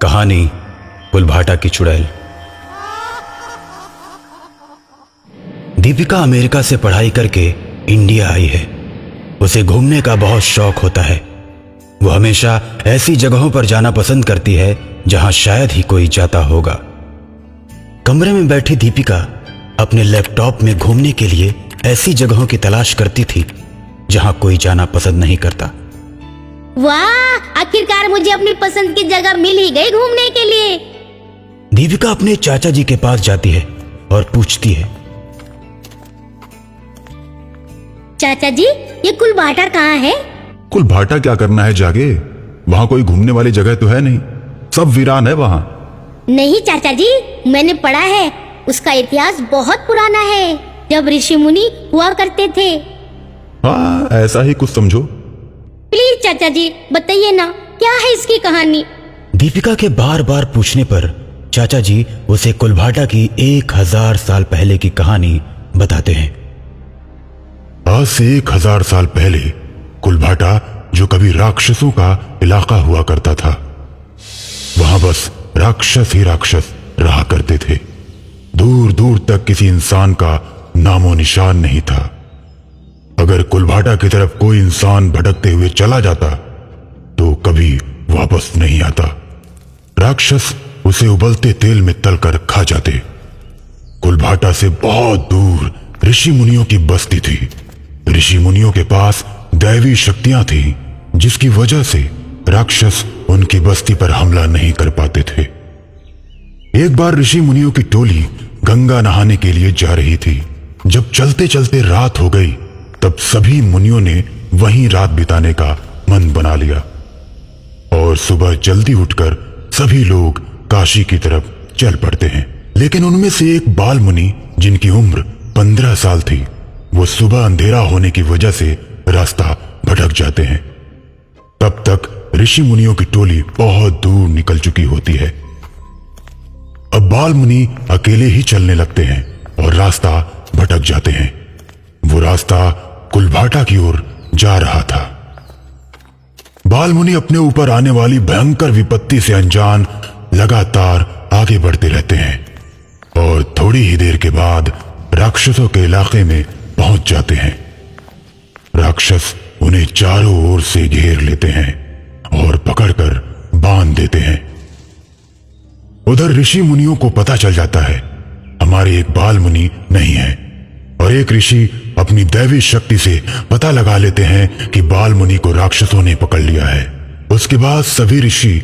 कहानी कुलभाटा की चुड़ैल। दीपिका अमेरिका से पढ़ाई करके इंडिया आई है। उसे घूमने का बहुत शौक होता है। वो हमेशा ऐसी जगहों पर जाना पसंद करती है जहां शायद ही कोई जाता होगा। कमरे में बैठी दीपिका अपने लैपटॉप में घूमने के लिए ऐसी जगहों की तलाश करती थी जहां कोई जाना पसंद नहीं करता। वाह, आखिरकार मुझे अपनी पसंद की जगह मिल ही गई घूमने के लिए। दीपिका अपने चाचा जी के पास जाती है और पूछती है, चाचा जी, ये कुलभाटा कहाँ है? कुलभाटा क्या करना है जाके? वहां कोई घूमने वाली जगह तो है नहीं, सब वीरान है वहां। नहीं चाचा जी, मैंने पढ़ा है, उसका इतिहास बहुत पुराना है, जब ऋषि मुनि हुआ करते थे। हाँ, ऐसा ही कुछ समझो। प्लीज चाचा जी बताइए ना, क्या है इसकी कहानी? दीपिका के बार बार पूछने पर चाचा जी उसे कुलभाटा की 1000 साल पहले की कहानी बताते हैं। आज से 1000 साल पहले कुलभाटा, जो कभी राक्षसों का इलाका हुआ करता था, वहां बस राक्षस ही राक्षस रहा करते थे। दूर दूर तक किसी इंसान का नामो निशान नहीं था। अगर कुलभाटा की तरफ कोई इंसान भटकते हुए चला जाता तो कभी वापस नहीं आता। राक्षस उसे उबलते तेल में तलकर खा जाते। कुलभाटा से बहुत दूर ऋषि मुनियों की बस्ती थी। ऋषि मुनियों के पास दैवी शक्तियां थी, जिसकी वजह से राक्षस उनकी बस्ती पर हमला नहीं कर पाते थे। एक बार ऋषि मुनियों की टोली गंगा नहाने के लिए जा रही थी। जब चलते चलते रात हो गई, तब सभी मुनियों ने वहीं रात बिताने का मन बना लिया और सुबह जल्दी उठकर सभी लोग काशी की तरफ चल पड़ते हैं। लेकिन उनमें से एक बाल मुनि, जिनकी उम्र 15 साल थी, वो सुबह अंधेरा होने की वजह से रास्ता भटक जाते हैं। तब तक ऋषि मुनियों की टोली बहुत दूर निकल चुकी होती है। अब बाल मुनि अकेले ही चलने लगते हैं और रास्ता भटक जाते हैं। वो रास्ता कुलभाटा की ओर जा रहा था। बाल मुनि अपने ऊपर आने वाली भयंकर विपत्ति से अनजान लगातार आगे बढ़ते रहते हैं और थोड़ी ही देर के बाद राक्षसों के इलाके में पहुंच जाते हैं। राक्षस उन्हें चारों ओर से घेर लेते हैं और पकड़कर बांध देते हैं। उधर ऋषि मुनियों को पता चल जाता है हमारे एक बाल मुनि नहीं है, और एक ऋषि अपनी दैवी शक्ति से पता लगा लेते हैं कि बाल मुनि को राक्षसों ने पकड़ लिया है। उसके बाद सभी ऋषि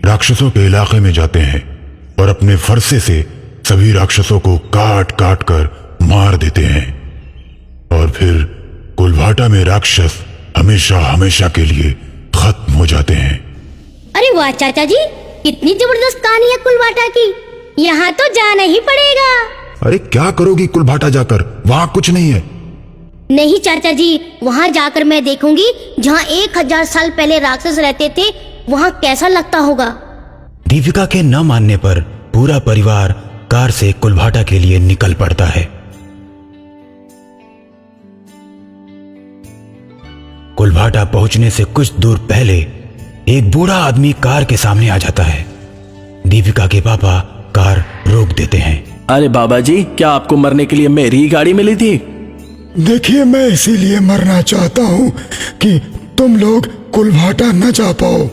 राक्षसों के इलाके में जाते हैं और अपने फरसे से सभी राक्षसों को काट काट कर मार देते हैं, और फिर कुलभाटा में राक्षस हमेशा हमेशा के लिए खत्म हो जाते हैं। अरे वाह चाचा जी, कितनी जबरदस्त कहानी है कुलभाटा की। यहाँ तो जाना ही पड़ेगा। अरे क्या करोगी कुलभाटा जाकर? वहां कुछ नहीं है। नहीं चाचा जी, वहाँ जाकर मैं देखूंगी जहाँ 1000 साल पहले राक्षस रहते थे, वहाँ कैसा लगता होगा। दीपिका के न मानने पर पूरा परिवार कार से कुलभाटा के लिए निकल पड़ता है। कुलभाटा पहुंचने से कुछ दूर पहले एक बूढ़ा आदमी कार के सामने आ जाता है। दीपिका के पापा कार रोक देते हैं। अरे बाबा जी, क्या आपको मरने के लिए मेरी ही गाड़ी मिली थी? देखिए, मैं इसीलिए मरना चाहता हूँ कि तुम लोग कुलभाटा न जा पाओ।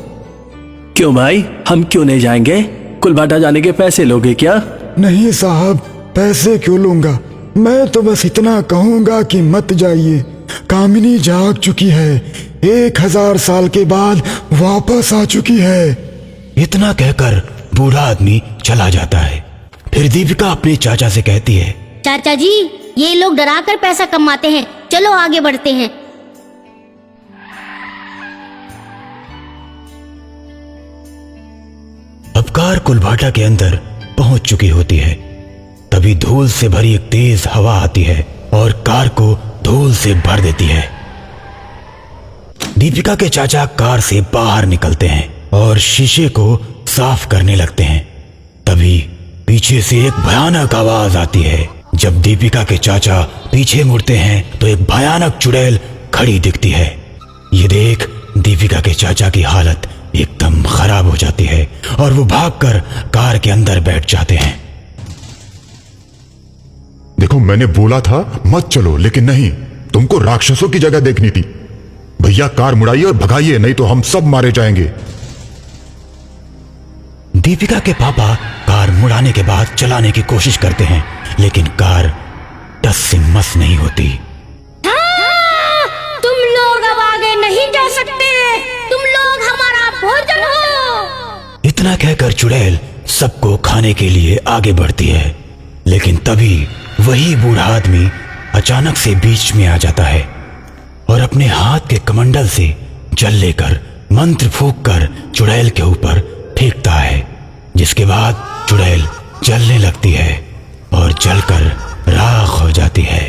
क्यों भाई, हम क्यों नहीं जाएंगे? कुलभाटा जाने के पैसे लोगे क्या? नहीं साहब, पैसे क्यों लूंगा? मैं तो बस इतना कहूंगा कि मत जाइए। कामिनी जाग चुकी है, 1000 साल के बाद वापस आ चुकी है। इतना कहकर बूढ़ा आदमी चला जाता है। फिर दीपिका अपने चाचा से कहती है, चाचा जी, ये लोग डरा कर पैसा कमाते हैं, चलो आगे बढ़ते हैं। अब कार कुलभाटा के अंदर पहुंच चुकी होती है। तभी धूल से भरी एक तेज हवा आती है और कार को धूल से भर देती है। दीपिका के चाचा कार से बाहर निकलते हैं और शीशे को साफ करने लगते हैं। तभी पीछे से एक भयानक आवाज आती है। जब दीपिका के चाचा पीछे मुड़ते हैं तो एक भयानक चुड़ैल खड़ी दिखती है। ये देख दीपिका के चाचा की हालत एकदम खराब हो जाती है और वो भागकर कार के अंदर बैठ जाते हैं। देखो, मैंने बोला था मत चलो, लेकिन नहीं, तुमको राक्षसों की जगह देखनी थी। भैया कार मुड़ाइए और भगाइए, नहीं तो हम सब मारे जाएंगे। दीपिका के पापा कार मुड़ाने के बाद चलाने की कोशिश करते हैं, लेकिन कार टस से मस नहीं होती। तुम लोग अब आगे नहीं जा सकते, तुम लोग हमारा भोजन हो। इतना कहकर चुड़ैल सबको खाने के लिए आगे बढ़ती है, लेकिन तभी वही बूढ़ा आदमी अचानक से बीच में आ जाता है और अपने हाथ के कमंडल से जल लेकर मंत्र फूंककर चुड़ैल के ऊपर फेंकता है, जिसके बाद चुड़ैल जलने लगती है और जलकर राख हो जाती है।